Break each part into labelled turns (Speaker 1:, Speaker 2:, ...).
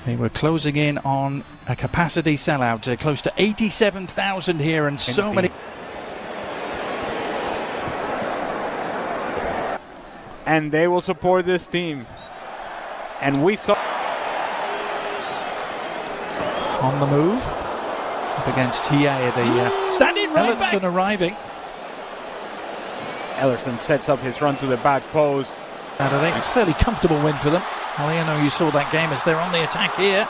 Speaker 1: They were closing in on a capacity sellout, close to 87,000 here, and so many.
Speaker 2: And they will support this team. And we saw
Speaker 1: on the move up against Hiei, the standing right back. Ellerson arriving.
Speaker 2: Ellerson sets up his run to the back post.
Speaker 1: I think it's a fairly comfortable win for them. I know you saw that game as they're on the attack here.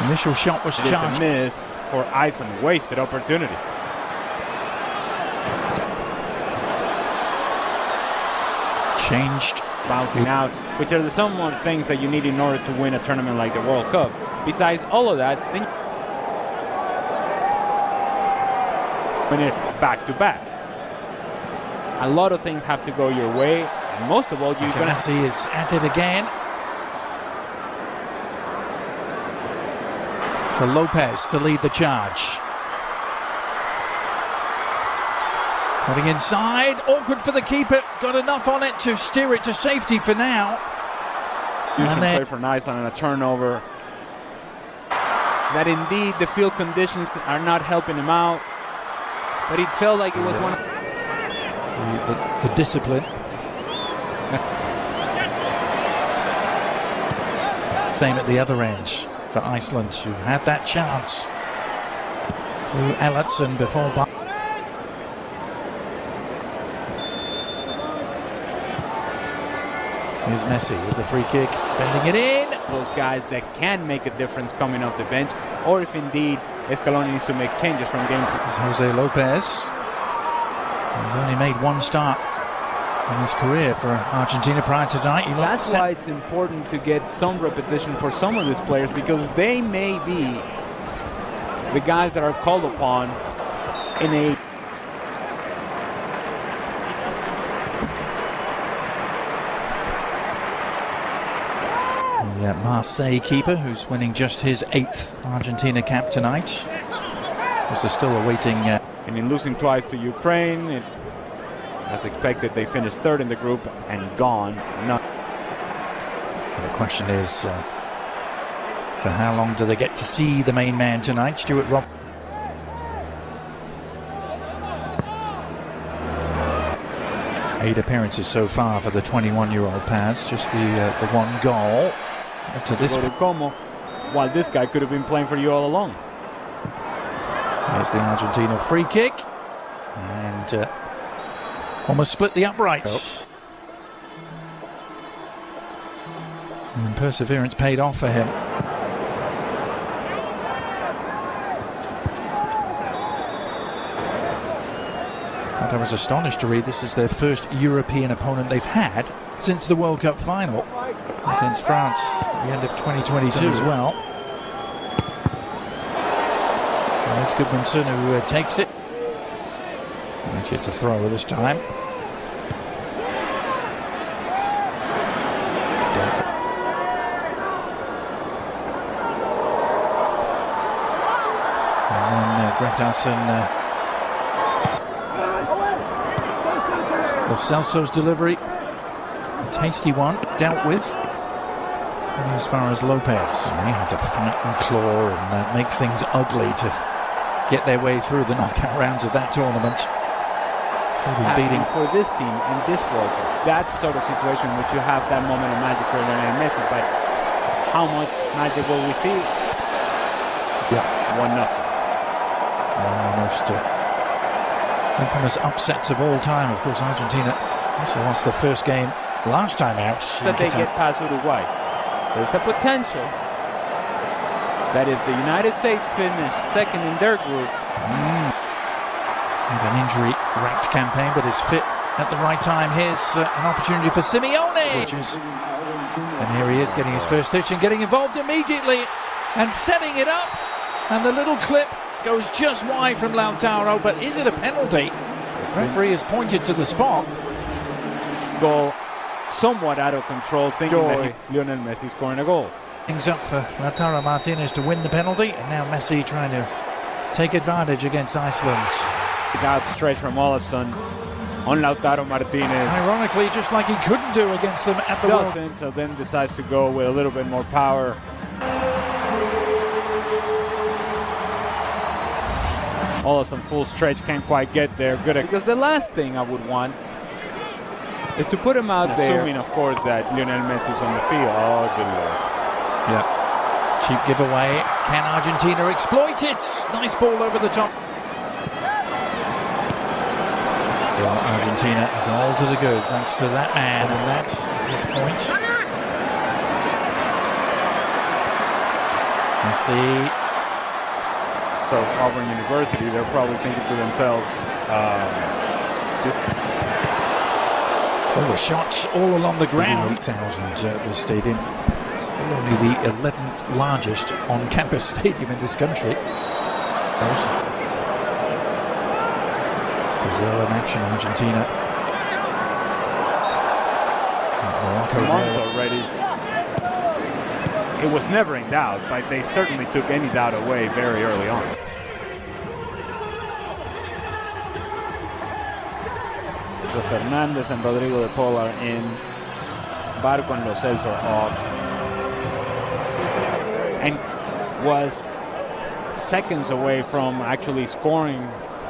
Speaker 1: Initial shot was charged.
Speaker 2: It's a miss for Iceland. Wasted opportunity.
Speaker 1: Changed.
Speaker 2: Bouncing out, which are the somewhat things that you need in order to win a tournament like the World Cup. Besides all of that, then win it back to back. A lot of things have to go your way, and most of all,
Speaker 1: Messi is at it again. For Lopez to lead the charge. Cutting inside, awkward for the keeper. Got enough on it to steer it to safety for now.
Speaker 2: Decent play for Iceland and a turnover. That indeed the field conditions are not helping him out, but it felt like it was one of
Speaker 1: the discipline. Same at the other end for Iceland, who had that chance through Ellerson before. Here's Messi with the free kick, bending it in.
Speaker 2: Those guys that can make a difference coming off the bench, or if indeed Scaloni needs to make changes from games.
Speaker 1: This is Jose Lopez. He's only made one start in his career for Argentina prior to tonight.
Speaker 2: That's why it's important to get some repetition for some of these players, because they may be the guys that are called upon in a
Speaker 1: Marseille keeper, who's winning just his 8th Argentina cap tonight. As they're still awaiting.
Speaker 2: And in losing twice to Ukraine, as expected, they finished 3rd in the group and gone.
Speaker 1: The question is, for how long do they get to see the main man tonight? Stuart Rob. Eight appearances so far for the 21-year-old Paz. Just the one goal. To this
Speaker 2: Como, while this guy could have been playing for you all along.
Speaker 1: There's the Argentina free kick, and almost split the uprights. And perseverance paid off for him. I was astonished to read this is their first European opponent they've had since the World Cup final against France at the end of 2022 as well. And it's Goodmanson who takes it. Actually, it's a throw this time. And then Gretarsson. Lo Celso's delivery, a tasty one, dealt with. And as far as Lopez, they had to fight and claw and make things ugly to get their way through the knockout rounds of that tournament.
Speaker 2: Beating for this team in this World Cup, that sort of situation in which you have that moment of magic for Lionel Messi, but how much magic will we see?
Speaker 1: Yeah,
Speaker 2: 1-0.
Speaker 1: Almost infamous upsets of all time. Of course, Argentina also lost the first game last time out.
Speaker 2: That they get past Uruguay. There's a potential that if the United States finish 2nd in their group.
Speaker 1: Had an injury-racked campaign, but is fit at the right time. Here's an opportunity for Simeone. And here he is getting his first touch and getting involved immediately and setting it up. And the little clip goes just wide from Lautaro, but is it a penalty? The referee has pointed to the spot.
Speaker 2: Goal somewhat out of control, thinking that Lionel Messi scoring a goal.
Speaker 1: Things up for Lautaro Martinez to win the penalty, and now Messi trying to take advantage against Iceland.
Speaker 2: Outstretched from Olafsson. on Lautaro Martinez.
Speaker 1: Ironically, just like he couldn't do against them at the
Speaker 2: Doesn't, so then decides to go with a little bit more power. Olsen full stretch, can't quite get there. Good, because the last thing I would want is to put him out there, assuming, of course, that Lionel Messi is on the field. Oh, good lord.
Speaker 1: Yeah. Cheap giveaway. Can Argentina exploit it? Nice ball over the top. Still Argentina, a goal to the good, thanks to that man, and that is point. Messi.
Speaker 2: So Auburn University, they're probably thinking to themselves,
Speaker 1: all the shots all along the ground. 8,000 at the stadium. Still only the 11th largest on-campus stadium in this country. Brazil in action, Argentina. Morocco
Speaker 2: already. It was never in doubt, but they certainly took any doubt away very early on. So Fernandez and Rodrigo de Paul are in. Barco and Lo Celso are off. And was seconds away from actually scoring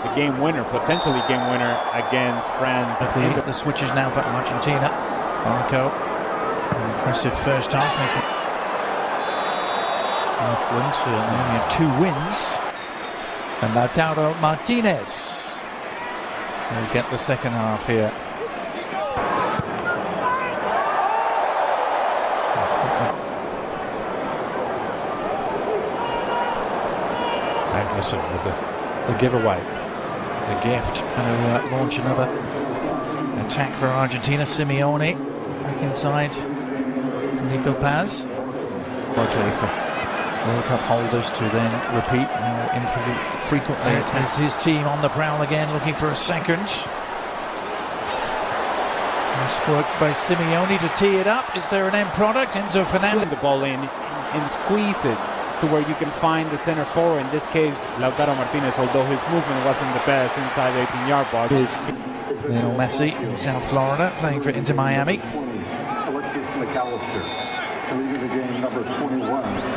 Speaker 2: the game winner, potentially game winner against France.
Speaker 1: The switches now for Argentina. Barco, an impressive first half. Iceland, they only have 2 wins. And Lautaro Martinez will get the second half here. Magnuson with the giveaway. It's a gift. And to launch another attack for Argentina. Simeone back inside to Nico Paz. Likely for World Cup holders to then repeat how infrequently it has his team on the prowl again, looking for a second. Nice work by Simeone to tee it up. Is there an end product? Enzo Fernandez.
Speaker 2: The ball in and squeeze it to where you can find the center forward. In this case, Lautaro Martinez, although his movement wasn't the best inside the 18-yard box.
Speaker 1: Lionel Messi in South Florida, playing for Inter Miami.
Speaker 3: Leading the game, number 21.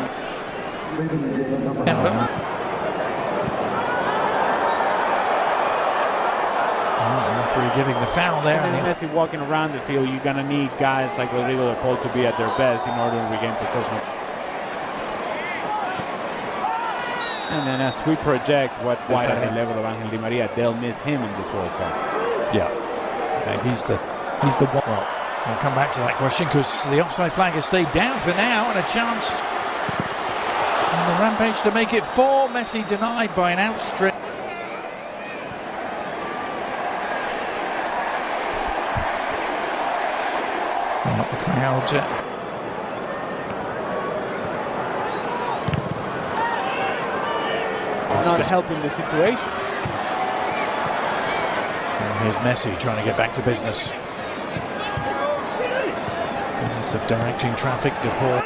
Speaker 1: Referee giving the foul there.
Speaker 2: And then Messi walking around the field, you're going to need guys like Rodrigo de Paul to be at their best in order to regain possession. And then as we project what is at the level of Angel Di Maria, they'll miss him in this World Cup.
Speaker 1: Yeah, he's the one. Well, we'll come back to that question because the offside flag has stayed down for now, and a chance on the rampage to make it 4. Messi denied by an outstretched. Well, the crowd.
Speaker 2: Not helping the situation.
Speaker 1: And here's Messi trying to get back to business. Business of directing traffic. De Paul.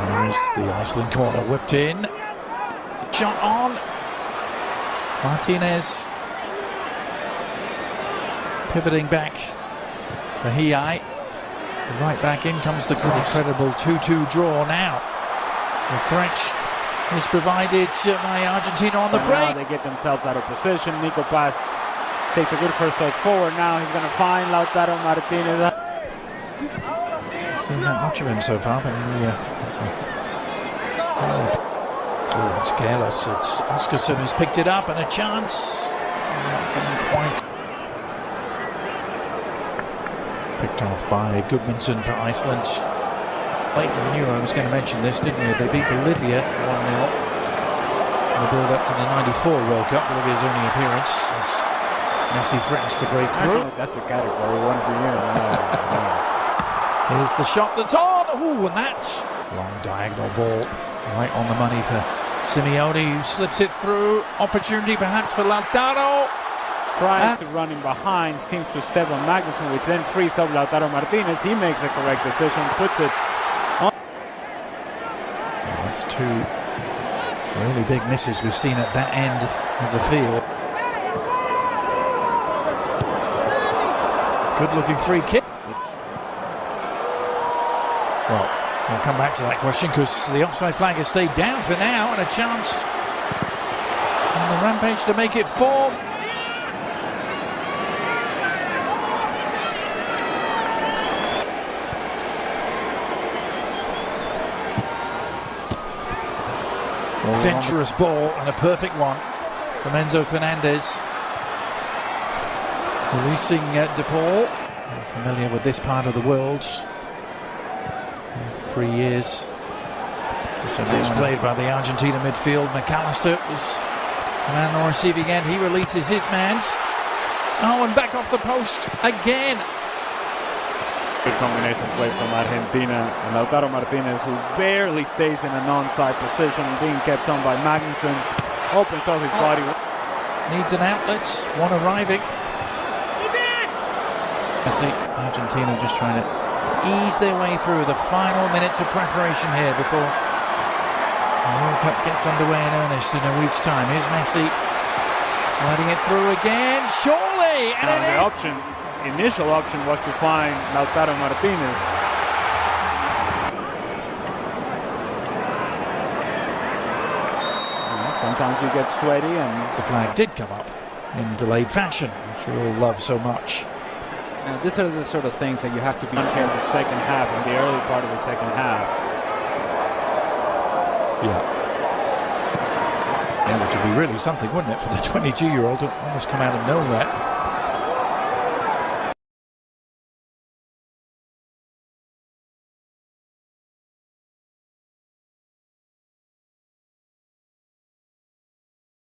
Speaker 1: There's the Iceland corner whipped in. Shot on. Martinez. Pivoting back to Hiai. Right back in comes the cross. Incredible 2-2 draw now. The threat is provided by Argentina on the break.
Speaker 2: They get themselves out of position. Nico Paz takes a good first step forward. Now he's going to find Lautaro Martinez.
Speaker 1: I've seen that much of him so far, but it's careless. It's Oscarson who's picked it up, and a chance. Didn't quite. Picked off by Goodmanson for Iceland. You knew I was going to mention this, didn't you? They beat Bolivia 1-0 in the build-up to the '94 World Cup. Bolivia's only appearance as Messi threatens to break through.
Speaker 2: That's a category we want to be in.
Speaker 1: Here's the shot that's on. Ooh, and that long diagonal ball right on the money for Simeone, who slips it through. Opportunity perhaps for Lautaro.
Speaker 2: Tries to run in behind, seems to step on Magnuson, which then frees up Lautaro Martinez. He makes a correct decision, puts it on.
Speaker 1: That's 2 really big misses we've seen at that end of the field. Good looking free kick. Well, I'll come back to that question because the offside flag has stayed down for now, and a chance on the Rampage to make it 4. Venturous ball and a perfect one from Enzo Fernandez. Releasing De Paul. Familiar with this part of the world. 3 years. Displayed by the Argentina midfield. McAllister was the man on the receiving end. He releases his man. Oh, and back off the post again.
Speaker 2: Good combination play from Argentina. And Lautaro Martinez, who barely stays in an onside position, being kept on by Magnussen, opens up his body.
Speaker 1: Needs an outlet, one arriving. Messi, Argentina just trying to ease their way through the final minutes of preparation here before the World Cup gets underway in earnest in a week's time. Here's Messi sliding it through again, surely! And
Speaker 2: the initial option was to find Lautaro Martinez. Sometimes you get sweaty, and
Speaker 1: the flag did come up in delayed fashion, which we all love so much.
Speaker 2: Now, these are the sort of things that you have to be careful the second half, in the early part of the second half.
Speaker 1: Yeah, which would be really something, wouldn't it, for the 22-year-old to almost come out of nowhere.